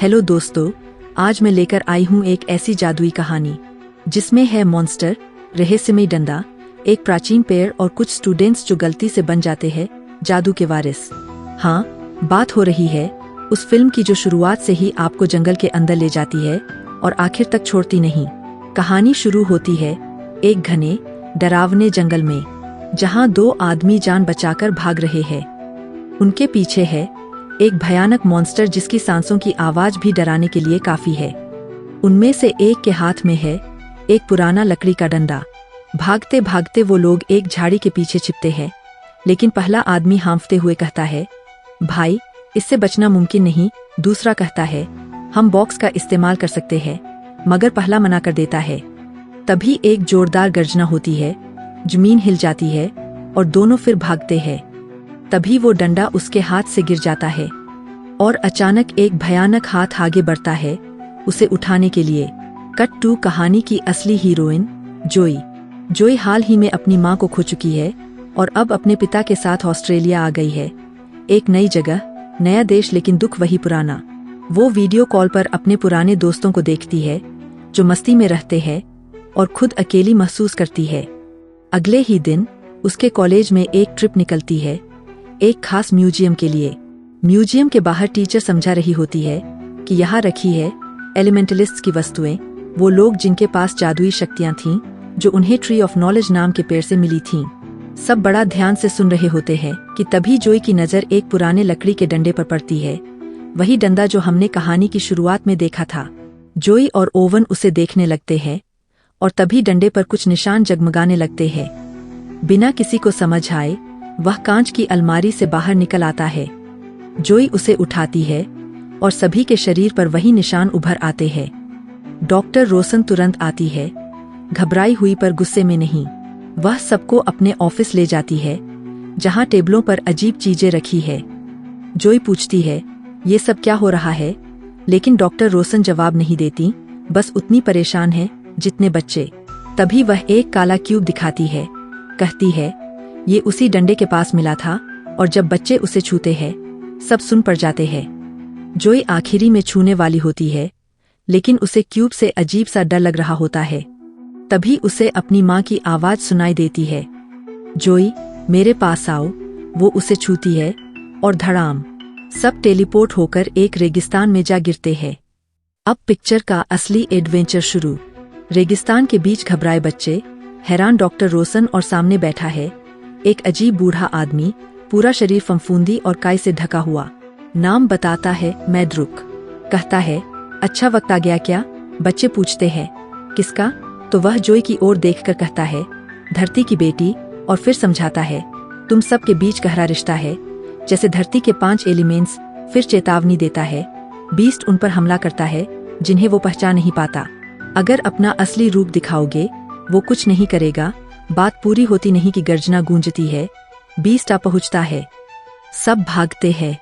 Hello दोस्तों, आज मैं लेकर आई हूँ एक ऐसी जादुई कहानी जिसमें है मॉन्स्टर, रहस्यमय डंडा, एक प्राचीन पेड़ और कुछ स्टूडेंट्स जो गलती से बन जाते हैं जादू के वारिस। हाँ, बात हो रही है उस फिल्म की जो शुरुआत से ही आपको जंगल के अंदर ले जाती है और आखिर तक छोड़ती नहीं। कहानी शुरू होती है एक घने डरावने जंगल में, जहाँ दो आदमी जान बचाकर भाग रहे हैं। उनके पीछे है एक भयानक मॉन्स्टर जिसकी सांसों की आवाज भी डराने के लिए काफी है। उनमें से एक के हाथ में है एक पुराना लकड़ी का डंडा। भागते भागते वो लोग एक झाड़ी के पीछे छिपते हैं, लेकिन पहला आदमी हांफते हुए कहता है, भाई इससे बचना मुमकिन नहीं। दूसरा कहता है, हम बॉक्स का इस्तेमाल कर सकते हैं, मगर पहला मना कर देता है। तभी एक जोरदार गर्जना होती है, जमीन हिल जाती है और दोनों फिर भागते हैं। तभी वो डंडा उसके हाथ से गिर जाता है और अचानक एक भयानक हाथ आगे बढ़ता है उसे उठाने के लिए। कट टू कहानी की असली हीरोइन जोई। जोई हाल ही में अपनी मां को खो चुकी है और अब अपने पिता के साथ ऑस्ट्रेलिया आ गई है। एक नई जगह, नया देश, लेकिन दुख वही पुराना। वो वीडियो कॉल पर अपने पुराने दोस्तों को देखती है जो मस्ती में रहते हैं और खुद अकेली महसूस करती है। अगले ही दिन उसके कॉलेज में एक ट्रिप निकलती है, एक खास म्यूजियम के लिए। म्यूजियम के बाहर टीचर समझा रही होती है कि यहाँ रखी है एलिमेंटलिस्ट्स की वस्तुएं, वो लोग जिनके पास जादुई शक्तियां थीं जो उन्हें ट्री ऑफ नॉलेज नाम के पेड़ से मिली थीं। सब बड़ा ध्यान से सुन रहे होते हैं कि तभी जोई की नजर एक पुराने लकड़ी के डंडे पर पड़ती है, वही डंडा जो हमने कहानी की शुरुआत में देखा था। जोई और ओवन उसे देखने लगते हैं और तभी डंडे पर कुछ निशान जगमगाने लगते हैं। बिना किसी को समझ आए वह कांच की अलमारी से बाहर निकल आता है। जोई उसे उठाती है और सभी के शरीर पर वही निशान उभर आते हैं। डॉक्टर रोसन तुरंत आती है, घबराई हुई पर गुस्से में नहीं। वह सबको अपने ऑफिस ले जाती है जहां टेबलों पर अजीब चीजें रखी है। जोई पूछती है, ये सब क्या हो रहा है? लेकिन डॉक्टर रोसन जवाब नहीं देती, बस उतनी परेशान है जितने बच्चे। तभी वह एक काला क्यूब दिखाती है, कहती है, ये उसी डंडे के पास मिला था और जब बच्चे उसे छूते हैं सब सुन पड़ जाते हैं। जोई आखिरी में छूने वाली होती है, लेकिन उसे क्यूब से अजीब सा डर लग रहा होता है। तभी उसे अपनी माँ की आवाज सुनाई देती है, जोई मेरे पास आओ। वो उसे छूती है और धड़ाम सब टेलीपोर्ट होकर एक रेगिस्तान में जा गिरते हैं। अब पिक्चर का असली एडवेंचर शुरू। रेगिस्तान के बीच घबराए बच्चे, हैरान डॉक्टर रोसन और सामने बैठा है एक अजीब बूढ़ा आदमी, पूरा शरीर फफूंदी और काई से ढका हुआ। नाम बताता है मैद्रुक। कहता है, अच्छा वक्त आ गया क्या? बच्चे पूछते हैं, किसका? तो वह जोई की ओर देखकर कहता है, धरती की बेटी। और फिर समझाता है, तुम सब के बीच गहरा रिश्ता है, जैसे धरती के 5 एलिमेंट्स। फिर चेतावनी देता है, बीस्ट उन पर हमला करता है जिन्हें वो पहचान नहीं पाता। अगर अपना असली रूप दिखाओगे वो कुछ नहीं करेगा। बात पूरी होती नहीं कि गर्जना गूंजती है, बीस्ट आ पहुंचता है। सब भागते हैं।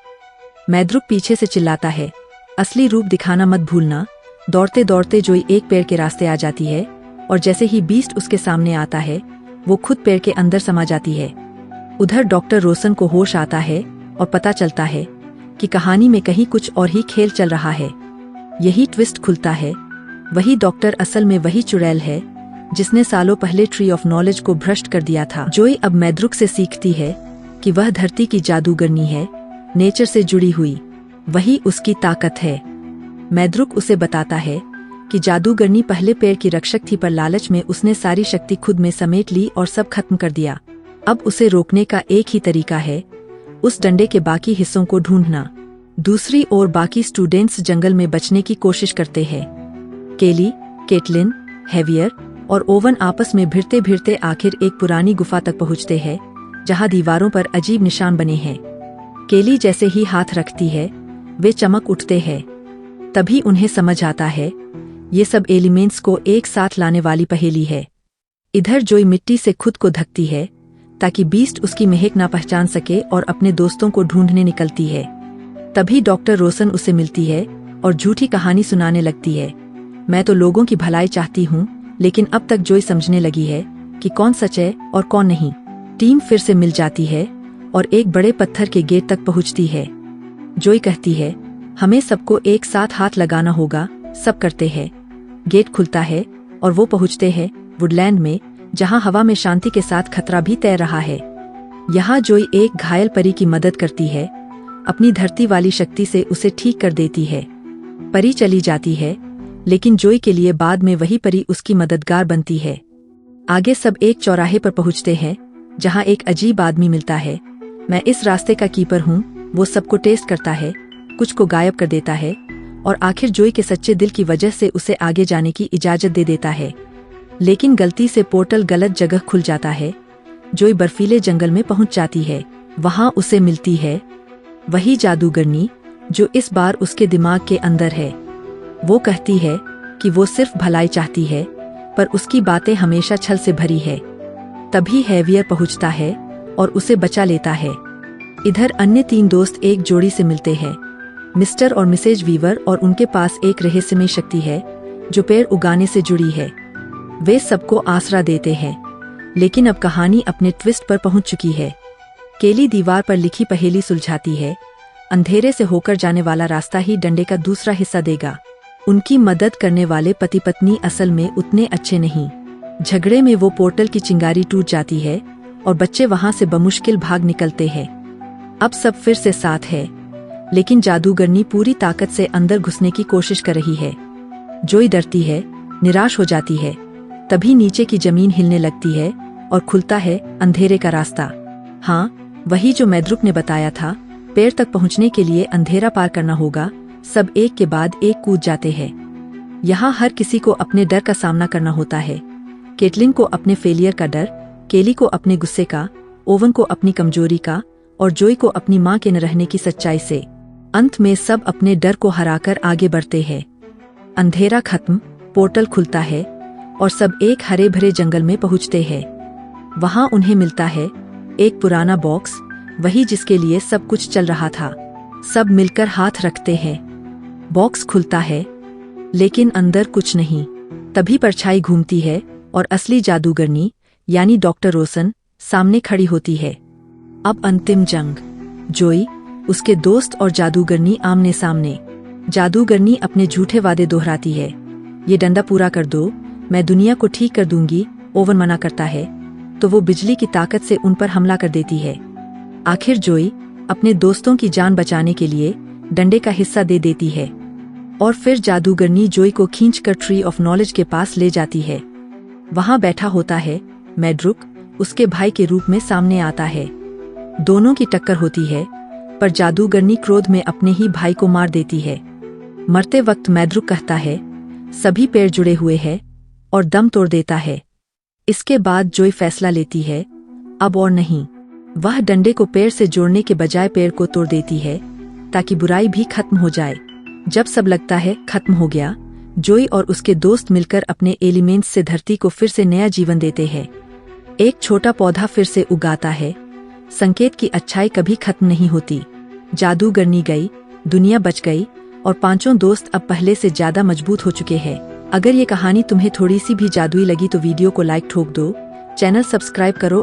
मैद्रुक पीछे से चिल्लाता है, असली रूप दिखाना मत भूलना। दौड़ते दौड़ते जोई एक पेड़ के रास्ते आ जाती है और जैसे ही बीस्ट उसके सामने आता है वो खुद पेड़ के अंदर समा जाती है। उधर डॉक्टर रोसन को होश आता है और पता चलता है कि कहानी में कहीं कुछ और ही खेल चल रहा है। यही ट्विस्ट खुलता है, वही डॉक्टर असल में वही चुड़ैल है जिसने सालों पहले ट्री ऑफ नॉलेज को भ्रष्ट कर दिया था। जोई अब मैद्रुक से सीखती है कि वह धरती की जादूगरनी है, नेचर से जुड़ी हुई, वही उसकी ताकत है। मैद्रुक उसे बताता है कि जादूगरनी पहले पेड़ की रक्षक थी, पर लालच में उसने सारी शक्ति खुद में समेट ली और सब खत्म कर दिया। अब उसे रोकने का एक ही तरीका है, उस डंडे के बाकी हिस्सों को ढूंढना। दूसरी ओर बाकी स्टूडेंट्स जंगल में बचने की कोशिश करते हैं। केली, केटलिन, हेवियर और ओवन आपस में भिड़ते भिड़ते आखिर एक पुरानी गुफा तक पहुंचते हैं जहां दीवारों पर अजीब निशान बने हैं। केली जैसे ही हाथ रखती है वे चमक उठते हैं। तभी उन्हें समझ आता है ये सब एलिमेंट्स को एक साथ लाने वाली पहेली है। इधर जोई मिट्टी से खुद को ढकती है ताकि बीस्ट उसकी महक ना पहचान सके और अपने दोस्तों को ढूंढने निकलती है। तभी डॉक्टर रोसन उसे मिलती है और झूठी कहानी सुनाने लगती है, मैं तो लोगों की भलाई चाहती हूँ। लेकिन अब तक जोई समझने लगी है कि कौन सच है और कौन नहीं। टीम फिर से मिल जाती है और एक बड़े पत्थर के गेट तक पहुंचती है। जोई कहती है, हमें सबको एक साथ हाथ लगाना होगा। सब करते हैं। गेट खुलता है और वो पहुंचते हैं वुडलैंड में, जहां हवा में शांति के साथ खतरा भी तैर रहा है। यहाँ जोई एक घायल परी की मदद करती है, अपनी धरती वाली शक्ति से उसे ठीक कर देती है। परी चली जाती है, लेकिन जोई के लिए बाद में वही परी उसकी मददगार बनती है। आगे सब एक चौराहे पर पहुंचते हैं, जहां एक अजीब आदमी मिलता है। मैं इस रास्ते का कीपर हूँ। वो सबको टेस्ट करता है, कुछ को गायब कर देता है और आखिर जोई के सच्चे दिल की वजह से उसे आगे जाने की इजाजत दे देता है। लेकिन गलती से पोर्टल गलत जगह खुल जाता है। जोई बर्फीले जंगल में पहुंच जाती है। वहां उसे मिलती है वही जादूगरनी, जो इस बार उसके दिमाग के अंदर है। वो कहती है कि वो सिर्फ भलाई चाहती है, पर उसकी बातें हमेशा छल से भरी है। तभी हैवियर पहुंचता है और उसे बचा लेता है। इधर अन्य 3 दोस्त एक जोड़ी से मिलते हैं, मिस्टर और मिसेज वीवर, और उनके पास एक रहस्यमय शक्ति है जो पेड़ उगाने से जुड़ी है। वे सबको आसरा देते हैं, लेकिन अब कहानी अपने ट्विस्ट पर पहुंच चुकी है। केली दीवार पर लिखी पहेली सुलझाती है, अंधेरे से होकर जाने वाला रास्ता ही डंडे का दूसरा हिस्सा देगा। उनकी मदद करने वाले पति पत्नी असल में उतने अच्छे नहीं। झगड़े में वो पोर्टल की चिंगारी टूट जाती है और बच्चे वहां से बमुश्किल भाग निकलते हैं। अब सब फिर से साथ है, लेकिन जादूगरनी पूरी ताकत से अंदर घुसने की कोशिश कर रही है। जोई डरती है, निराश हो जाती है। तभी नीचे की जमीन हिलने लगती है और खुलता है अंधेरे का रास्ता। हाँ, वही जो मैद्रुक ने बताया था। पेड़ तक पहुंचने के लिए अंधेरा पार करना होगा। सब एक के बाद एक कूद जाते हैं। यहाँ हर किसी को अपने डर का सामना करना होता है। केटलिन को अपने फेलियर का डर, केली को अपने गुस्से का, ओवन को अपनी कमजोरी का और जोई को अपनी माँ के न रहने की सच्चाई से। अंत में सब अपने डर को हराकर आगे बढ़ते हैं। अंधेरा खत्म, पोर्टल खुलता है और सब एक हरे भरे जंगल में पहुँचते हैं। वहाँ उन्हें मिलता है एक पुराना बॉक्स, वही जिसके लिए सब कुछ चल रहा था। सब मिलकर हाथ रखते हैं। बॉक्स खुलता है, लेकिन अंदर कुछ नहीं। तभी परछाई घूमती है और असली जादूगरनी यानी डॉक्टर रोसन सामने खड़ी होती है। अब अंतिम जंग। जोई, उसके दोस्त और जादूगरनी आमने सामने। जादूगरनी अपने झूठे वादे दोहराती है। ये डंडा पूरा कर दो, मैं दुनिया को ठीक कर दूंगी। ओवन मना करता है तो वो बिजली की ताकत से उन पर हमला कर देती है। आखिर जोई अपने दोस्तों की जान बचाने के लिए डंडे का हिस्सा दे देती है और फिर जादूगरनी जोई को खींचकर ट्री ऑफ नॉलेज के पास ले जाती है। वहां बैठा होता है मैड्रुक, उसके भाई के रूप में सामने आता है। दोनों की टक्कर होती है, पर जादूगरनी क्रोध में अपने ही भाई को मार देती है। मरते वक्त मैड्रुक कहता है, सभी पेड़ जुड़े हुए हैं, और दम तोड़ देता है। इसके बाद जोई फैसला लेती है, अब और नहीं। वह डंडे को पेड़ से जोड़ने के बजाय पेड़ को तोड़ देती है, ताकि बुराई भी खत्म हो जाए। जब सब लगता है खत्म हो गया, जोई और उसके दोस्त मिलकर अपने एलिमेंट्स से धरती को फिर से नया जीवन देते हैं। एक छोटा पौधा फिर से उगाता है, संकेत की अच्छाई कभी खत्म नहीं होती। जादूगरनी गई, दुनिया बच गई और 5 दोस्त अब पहले से ज्यादा मजबूत हो चुके हैं। अगर ये कहानी तुम्हें थोड़ी सी भी जादुई लगी तो वीडियो को लाइक ठोक दो, चैनल सब्सक्राइब करो